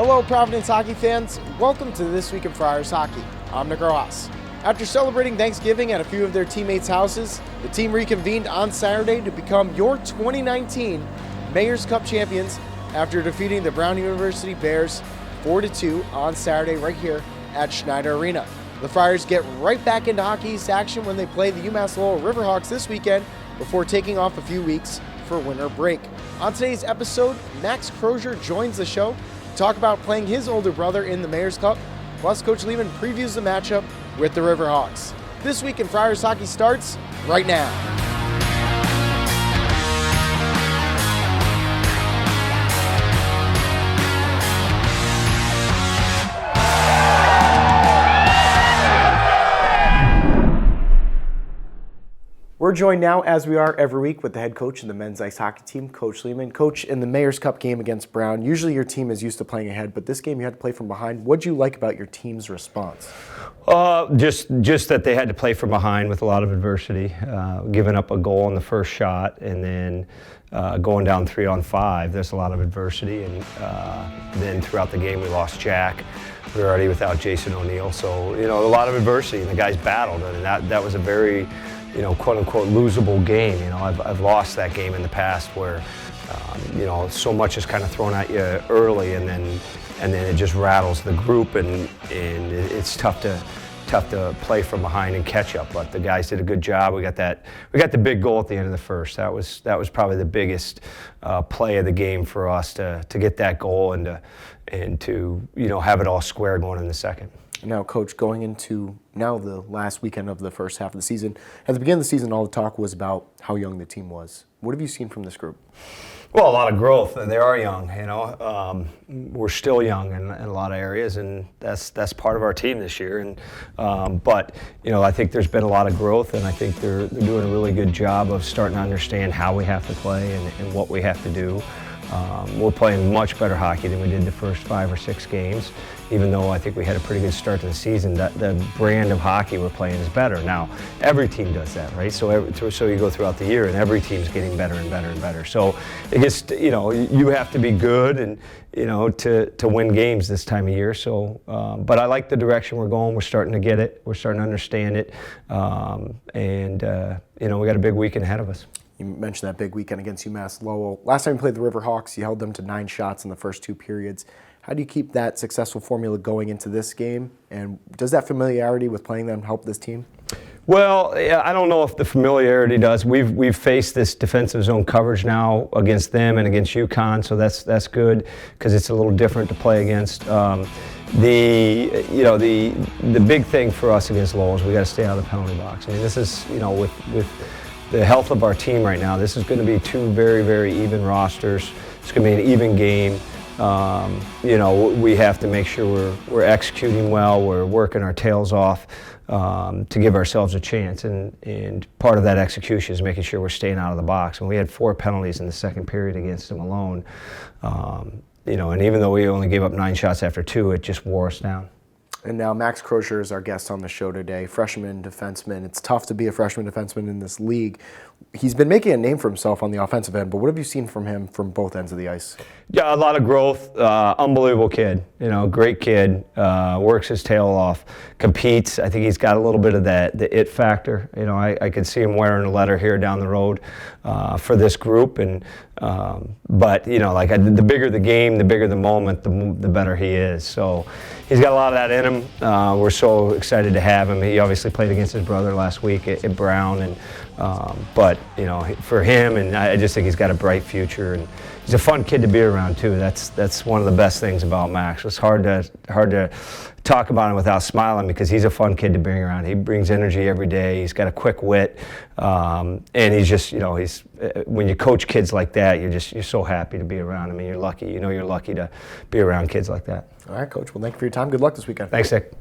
Hello, Providence hockey fans. Welcome to This Week in Friars Hockey. I'm Nick Rojas. After celebrating Thanksgiving at a few of their teammates' houses, the team reconvened on Saturday to become your 2019 Mayor's Cup champions after defeating the Brown University Bears 4-2 on Saturday right here at Schneider Arena. The Friars get right back into Hockey East action when they play the UMass Lowell Riverhawks this weekend before taking off a few weeks for winter break. On today's episode, Max Crozier joins the show to talk about playing his older brother in the Mayor's Cup, plus Coach Leaman previews the matchup with the Riverhawks. This Week in Friars Hockey starts right now. We're joined now, as we are every week, with the head coach of the men's ice hockey team, Coach Leaman. Coach, in the Mayor's Cup game against Brown, usually your team is used to playing ahead, but this game you had to play from behind. What did you like about your team's response? Just that they had to play from behind with a lot of adversity, giving up a goal on the first shot, and then going down 3-on-5. There's a lot of adversity, and then throughout the game we lost Jack. We were already without Jason O'Neill, so a lot of adversity, and the guys battled, and that was a very quote-unquote losable game. I've lost that game in the past where, so much is kind of thrown at you early, and then it just rattles the group, and it's tough to play from behind and catch up. But the guys did a good job. We got the big goal at the end of the first. That was probably the biggest play of the game for us to get that goal and to have it all square going in the second. Now, Coach, going into now the last weekend of the first half of the season, at the beginning of the season, all the talk was about how young the team was. What have you seen from this group? Well, a lot of growth. They are young, we're still young in a lot of areas, and that's part of our team this year. And but I think there's been a lot of growth, and I think they're doing a really good job of starting to understand how we have to play and what we have to do. We're playing much better hockey than we did the first 5 or 6 games, even though I think we had a pretty good start to the season. The brand of hockey we're playing is better. Now, every team does that, right? So you go throughout the year, and every team's getting better and better and better. So it gets, you have to be good and, to win games this time of year. So, but I like the direction we're going. We're starting to get it. We're starting to understand it. We got a big weekend ahead of us. You mentioned that big weekend against UMass Lowell. Last time you played the Riverhawks, you held them to 9 shots in the first 2 periods. How do you keep that successful formula going into this game? And does that familiarity with playing them help this team? Well, I don't know if the familiarity does. We've faced this defensive zone coverage now against them and against UConn, so that's good because it's a little different to play against. The big thing for us against Lowell is we got to stay out of the penalty box. I mean, this is with the health of our team right now, this is going to be 2 very, very even rosters. It's going to be an even game. We have to make sure we're executing well, we're working our tails off to give ourselves a chance. And part of that execution is making sure we're staying out of the box. And we had 4 penalties in the second period against them alone. And even though we only gave up 9 shots after 2, it just wore us down. And now Max Crozier is our guest on the show today, freshman defenseman. It's tough to be a freshman defenseman in this league. He's been making a name for himself on the offensive end, but what have you seen from him from both ends of the ice? Yeah, a lot of growth. Unbelievable kid. Great kid. Works his tail off. Competes. I think he's got a little bit of the it factor. I could see him wearing a letter here down the road for this group. But the bigger the game, the bigger the moment, the better he is. So he's got a lot of that in him. We're so excited to have him. He obviously played against his brother last week at Brown, but for him, and I just think he's got a bright future, and he's a fun kid to be around too. That's one of the best things about Max. It's hard to talk about him without smiling because he's a fun kid to bring around. He brings energy every day. He's got a quick wit, and he's just when you coach kids like that, you're so happy to be around him. I mean, you're lucky. You're lucky to be around kids like that. All right, Coach. Well, thank you for your time. Good luck this weekend. Thanks, Nick.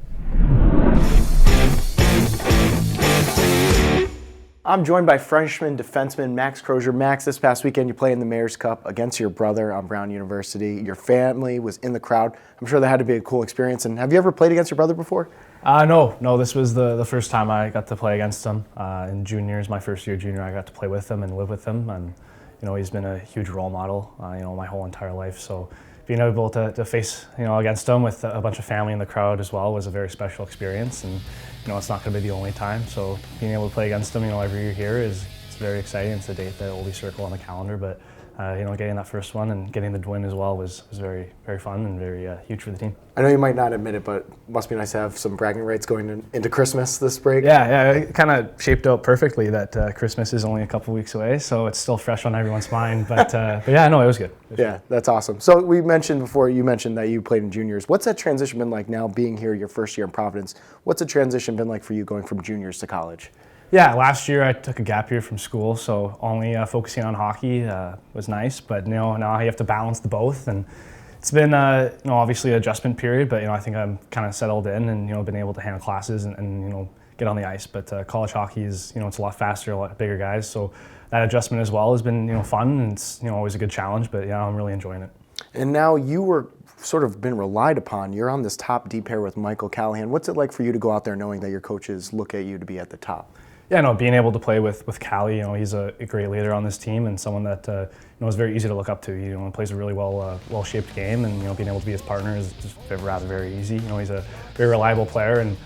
I'm joined by freshman defenseman Max Crozier. Max, this past weekend you played in the Mayor's Cup against your brother on Brown University. Your family was in the crowd. I'm sure that had to be a cool experience. And have you ever played against your brother before? No. This was the first time I got to play against him. In juniors, my first year junior, I got to play with him and live with him. And he's been a huge role model, my whole entire life. So being able to face, against them with a bunch of family in the crowd as well was a very special experience. And, it's not going to be the only time. So being able to play against them, every year here it's very exciting. It's a date that will be circled on the calendar. But, getting that first one and getting the win as well was very, very fun and very huge for the team. I know you might not admit it, but it must be nice to have some bragging rights going into Christmas this break. Yeah, it kind of shaped out perfectly that Christmas is only a couple weeks away, so it's still fresh on everyone's mind. But yeah, no, it was good. Yeah, that's awesome. So you mentioned that you played in juniors. What's that transition been like now being here your first year in Providence? What's the transition been like for you going from juniors to college? Yeah, last year I took a gap year from school, so only focusing on hockey was nice. But now you have to balance the both, and it's been obviously an adjustment period. But I think I'm kind of settled in, and been able to handle classes and get on the ice. But college hockey is it's a lot faster, a lot bigger guys. So that adjustment as well has been fun, and it's always a good challenge. But yeah, I'm really enjoying it. And now you were sort of been relied upon. You're on this top D pair with Michael Callahan. What's it like for you to go out there knowing that your coaches look at you to be at the top? Yeah, no, being able to play with Callie, he's a great leader on this team and someone that is very easy to look up to. He plays a really well-shaped game, and being able to be his partner is just rather very easy. He's a very reliable player, and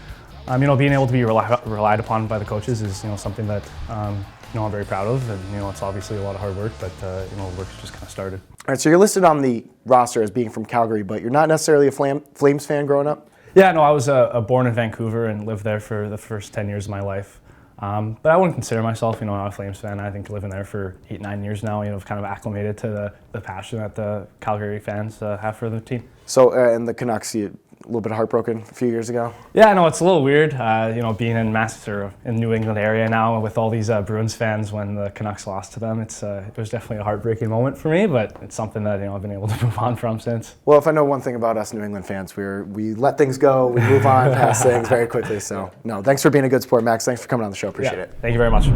being able to be relied upon by the coaches is something that I'm very proud of, and it's obviously a lot of hard work, but the work's just kind of started. All right, so you're listed on the roster as being from Calgary, but you're not necessarily a Flames fan growing up? Yeah, no, I was born in Vancouver and lived there for the first 10 years of my life. But I wouldn't consider myself, a Flames fan. I think living there for 8-9 years now, I've kind of acclimated to the passion that the Calgary fans have for the team. So, and the Canucks, you a little bit heartbroken a few years ago? Yeah, no, it's a little weird, being in in New England area now with all these Bruins fans when the Canucks lost to them. It was definitely a heartbreaking moment for me, but it's something that I've been able to move on from since. Well, if I know one thing about us New England fans, we let things go, we move on past things very quickly. So, no, thanks for being a good sport, Max. Thanks for coming on the show. Appreciate it. Thank you very much.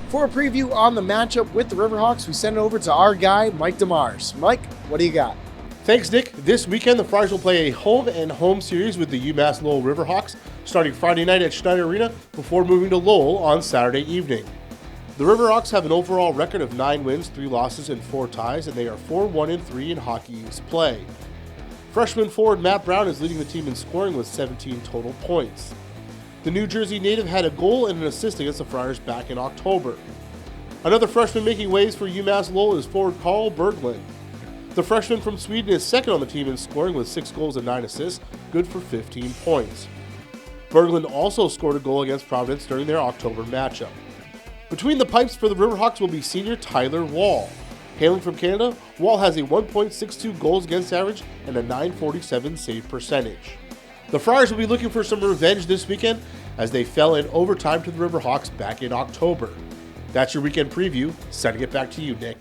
For a preview on the matchup with the Riverhawks, we send it over to our guy, Mike DeMars. Mike, what do you got? Thanks, Nick. This weekend, the Friars will play a home series with the UMass Lowell Riverhawks starting Friday night at Schneider Arena before moving to Lowell on Saturday evening. The Riverhawks have an overall record of 9 wins, 3 losses, and 4 ties, and they are 4-1-3 in Hockey East play. Freshman forward Matt Brown is leading the team in scoring with 17 total points. The New Jersey native had a goal and an assist against the Friars back in October. Another freshman making waves for UMass Lowell is forward Carl Berglund. The freshman from Sweden is second on the team in scoring with 6 goals and 9 assists, good for 15 points. Berglund also scored a goal against Providence during their October matchup. Between the pipes for the Riverhawks will be senior Tyler Wall. Hailing from Canada, Wall has a 1.62 goals against average and a .947 save percentage. The Friars will be looking for some revenge this weekend as they fell in overtime to the Riverhawks back in October. That's your weekend preview. Sending it back to you, Nick.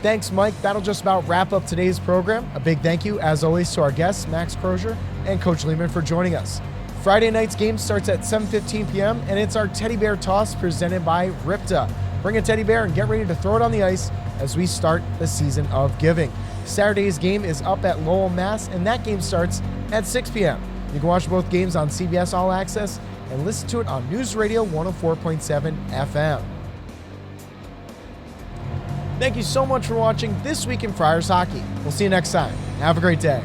Thanks, Mike. That'll just about wrap up today's program. A big thank you, as always, to our guests, Max Crozier and Coach Leaman, for joining us. Friday night's game starts at 7:15 p.m., and it's our Teddy Bear Toss presented by Ripta. Bring a teddy bear and get ready to throw it on the ice as we start the season of giving. Saturday's game is up at Lowell, Mass., and that game starts at 6 p.m. You can watch both games on CBS All Access and listen to it on News Radio 104.7 FM. Thank you so much for watching This Week in Friars Hockey. We'll see you next time. Have a great day.